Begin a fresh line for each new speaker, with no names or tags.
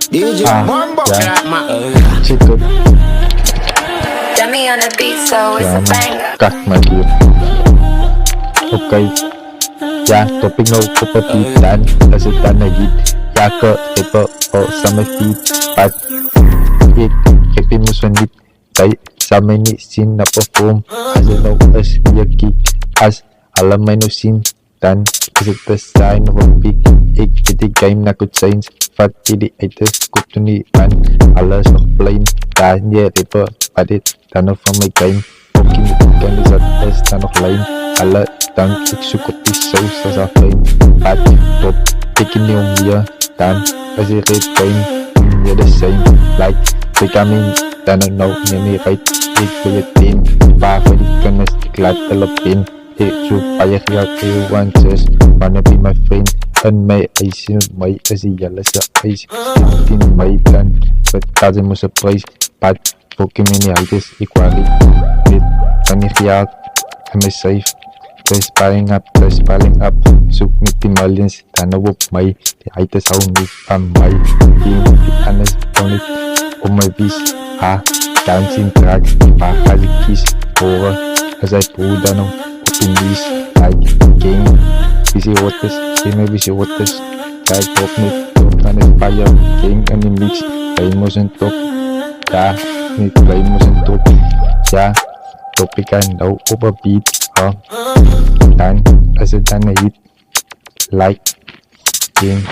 DJ Bombo
yeah.
man.
Chicken.
Dummy on the beat, so it's a banger.
Cắt mà kìa. Ok. Ya, topic no property dan Asitan lagi. Ya ke paper o sama feed pat. Hit happy musonit. Kay sama ni sin na perform. As no as yaki as alam may no sin dan is it the sign of a big egg the game na could change fat idi itis good to ni man alas of plain dan yeah paper edit dan of my game working can is at dan of line ala dan sukup pisau sa frame pat top taking new year dan as it game yeah the same like becoming dan no ni right big for your team pa for the gonna glad developing supaya kita wants wanna be my friend and may I see my as yellow eyes in my plan but doesn't most surprise but for communities equally with panikia I'm safe just piling up so niti millions tanaw my the itis how me from my team the honest on it on my beast dancing tracks pahalikis over as I pull down in this like game busy waters busy waters like top net and fire game and mix famous and top ya ni famous and top ya topic and no overbeat dan as a hit like game